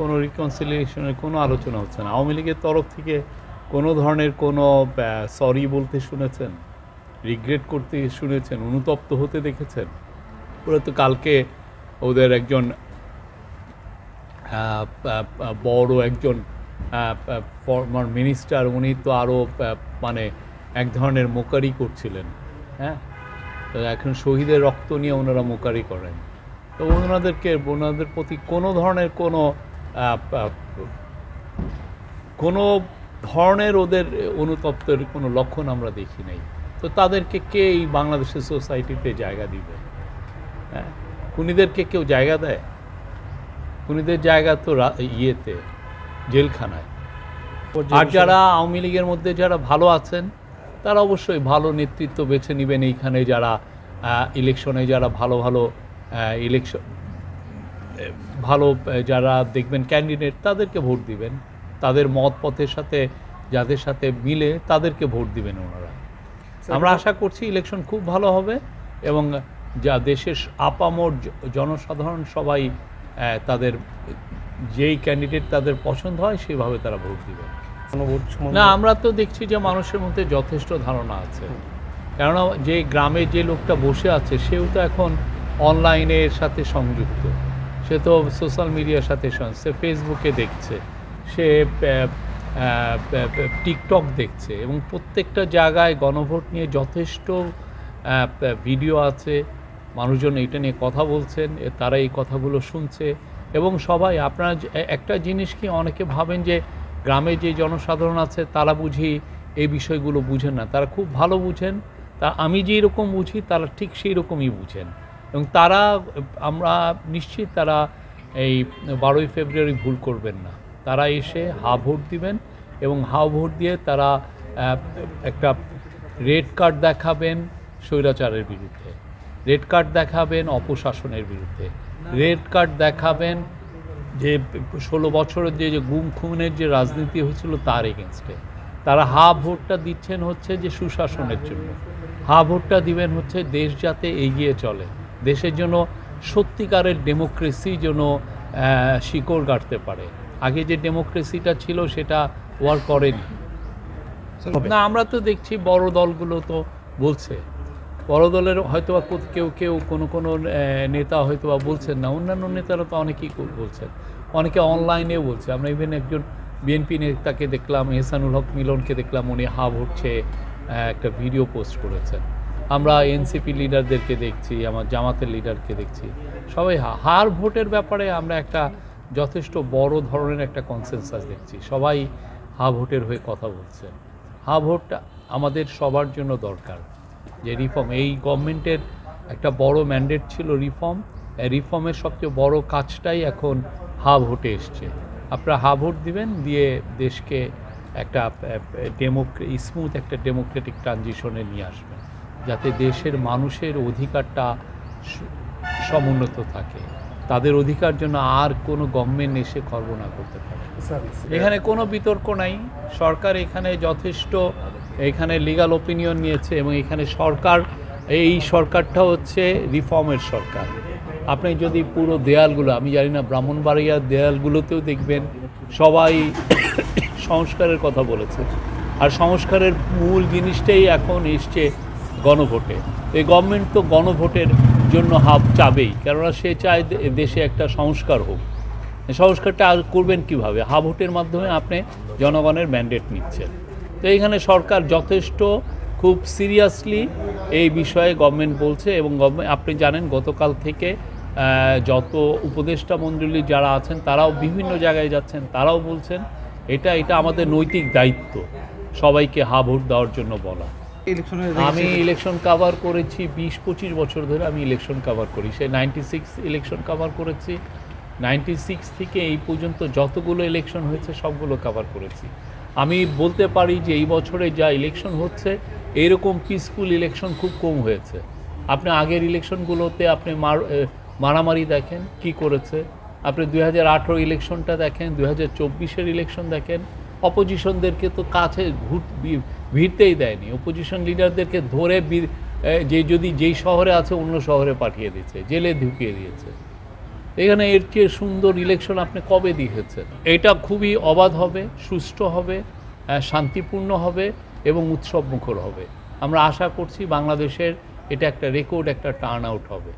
কোনো রিকনসিলিয়েশনের কোনো আলোচনা হচ্ছে না। আওয়ামী লীগের তরফ থেকে কোনো ধরনের কোনো সরি বলতে শুনেছেন, রিগ্রেট করতে শুনেছেন, অনুতপ্ত হতে দেখেছেন? ওরা তো কালকে ওদের একজন বড় একজন ফর্মার মিনিস্টার, উনি তো আরও মানে এক ধরনের মোকারি করছিলেন। হ্যাঁ, তো এখন শহীদের রক্ত নিয়ে ওনারা মোকারি করেন। তো ওনাদের প্রতি কোনো ধরনের কোনো ধরনের ওদের অনুতপ্তের কোনো লক্ষণ আমরা দেখি নাই। তো তাদেরকে কে এই বাংলাদেশের সোসাইটিতে জায়গা দিবে? হ্যাঁ, খুনিদেরকে কেউ জায়গা দেয়? খুনিদের জায়গা তো ইয়েতে, জেলখানায়। আর যারা আওয়ামী লীগের মধ্যে যারা ভালো আছেন তারা অবশ্যই ভালো নেতৃত্ব বেছে নেবেন। এইখানে যারা ইলেকশনে যারা ভালো যারা দেখবেন ক্যান্ডিডেট, তাদেরকে ভোট দিবেন। তাদের মত পথের সাথে যাদের সাথে মিলে তাদেরকে ভোট দিবেন ওনারা। আমরা আশা করছি ইলেকশন খুব ভালো হবে এবং যা দেশের আপামর জনসাধারণ সবাই তাদের যেই ক্যান্ডিডেট তাদের পছন্দ হয় সেভাবে তারা ভোট দিবেন। না, আমরা তো দেখছি যে মানুষের মধ্যে যথেষ্ট ধারণা আছে। কেননা যে গ্রামে যে লোকটা বসে আছে সেও তো এখন অনলাইনের সাথে সংযুক্ত, সে তো সোশ্যাল মিডিয়ার সাথে সে ফেসবুকে দেখছে, সে টিকটক দেখছে এবং প্রত্যেকটা জায়গায় গণভোট নিয়ে যথেষ্ট ভিডিও আছে। মানুষজন এটা নিয়ে কথা বলছেন, তারা এই কথাগুলো শুনছে এবং সবাই আপনার একটা জিনিস কি অনেকে ভাবেন যে গ্রামে যে জনসাধারণ আছে তারা বুঝি এই বিষয়গুলো বুঝেন না, তারা খুব ভালো বুঝেন। তা আমি যেই রকম বুঝি তারা ঠিক সেই রকমই বুঝেন এবং তারা, আমরা নিশ্চিত তারা এই 12ই ফেব্রুয়ারি ভুল করবেন না। তারা এসে হা ভোট দিবেন এবং হা ভোট দিয়ে তারা একটা রেড কার্ড দেখাবেন স্বৈরাচারের বিরুদ্ধে, রেড কার্ড দেখাবেন অপশাসনের বিরুদ্ধে, রেড কার্ড দেখাবেন যে 16 বছরের যে গুম খুনের যে রাজনীতি হয়েছিল তার এগেনস্টে। তারা হা ভোটটা দিচ্ছেন হচ্ছে যে সুশাসনের জন্য, হা ভোটটা দিবেন হচ্ছে দেশ যাতে এগিয়ে চলে, দেশের জন্য সত্যিকারের ডেমোক্রেসি যেন শিকড় গাড়তে পারে। আগে যে ডেমোক্রেসিটা ছিল সেটা ওয়ার্ক করেনি। না, আমরা তো দেখছি বড় দলগুলো তো বলছে, বড় দলের হয়তোবা কেউ কোনো নেতা হয়তোবা বলছেন না, অন্যান্য নেতারা তো অনেকেই বলছেন, অনেকে অনলাইনেও বলছে। আমরা ইভেন একজন বিএনপি নেতাকে দেখলাম, এহসানুল হক মিলনকে দেখলাম, উনি হা ভোটছে একটা ভিডিও পোস্ট করেছেন। আমরা এনসিপি লিডারদেরকে দেখছি, আমার জামাতের লিডারকে দেখছি, সবাই হার ভোটের ব্যাপারে আমরা একটা যথেষ্ট বড় ধরনের একটা কনসেনসাস দেখছি। সবাই হা ভোটের হয়ে কথা বলছেন। হা ভোটটা আমাদের সবার জন্য দরকার। যে রিফর্ম, এই গভর্নমেন্টের একটা বড় ম্যান্ডেট ছিল রিফর্ম, রিফর্মের সবচেয়ে বড় কাজটাই এখন হা ভোটে এসছে। আপনারা হা ভোট দিবেন, দিয়ে দেশকে একটা স্মুথ একটা ডেমোক্রেটিক ট্রানজিশনে নিয়ে আসবেন, যাতে দেশের মানুষের অধিকারটা সমুন্নত থাকে, তাদের অধিকার জন্য আর কোনো গভর্নমেন্ট এসে খর্ব না করতে পারে। এখানে কোনো বিতর্ক নাই। সরকার এখানে যথেষ্ট এখানে লিগ্যাল ওপিনিয়ন নিয়েছে এবং এখানে এই সরকারটা হচ্ছে রিফর্মের সরকার। আপনি যদি পুরো দেয়ালগুলো, আমি জানি না ব্রাহ্মণবাড়িয়ার দেয়ালগুলোতেও দেখবেন সবাই সংস্কারের কথা বলেছে, আর সংস্কারের মূল জিনিসটাই এখন এসছে গণভোটে। এই গভর্নমেন্ট তো গণভোটের জন্য চাবেই, কেননা সে চায় দেশে একটা সংস্কার হোক। সংস্কারটা আর করবেন কীভাবে? হা ভোটের মাধ্যমে আপনি জনগণের ম্যান্ডেট নিচ্ছেন। তো এইখানে সরকার যথেষ্ট খুব সিরিয়াসলি এই বিষয়ে গভর্নমেন্ট বলছে এবং গভর্নমেন্ট, আপনি জানেন গতকাল থেকে যত উপদেষ্টা মণ্ডলী যারা আছেন তারাও বিভিন্ন জায়গায় যাচ্ছেন, তারাও বলছেন এটা আমাদের নৈতিক দায়িত্ব সবাইকে হা ভোট দেওয়ার জন্য বলা। আমি ইলেকশন কাভার করেছি 20-25 বছর ধরে, আমি ইলেকশন কাভার করি। সে 96 ইলেকশন কাভার করেছি, 96 থেকে এই পর্যন্ত যতগুলো ইলেকশন হয়েছে সবগুলো কাভার করেছি। আমি বলতে পারি যে এই বছরে যা ইলেকশন হচ্ছে এইরকম পিসফুল ইলেকশন খুব কম হয়েছে। আপনি আগের ইলেকশনগুলোতে আপনি মারামারি দেখেন কি করেছে, আপনি 2018 ইলেকশনটা দেখেন, 2024-এর ইলেকশন দেখেন, অপোজিশনদেরকে তো কাছে ভিড়তেই দেয়নি। অপোজিশন লিডারদেরকে ধরে যেই শহরে আছে অন্য শহরে পাঠিয়ে দিয়েছে, জেলে ঢুকিয়ে দিয়েছে। এখানে এর চেয়ে সুন্দর ইলেকশন আপনি কবে দেখেছেন? এটা খুবই অবাধ হবে, সুষ্ঠু হবে, শান্তিপূর্ণ হবে এবং উৎসবমুখর হবে। আমরা আশা করছি বাংলাদেশের এটা একটা রেকর্ড একটা টার্ন আউট হবে।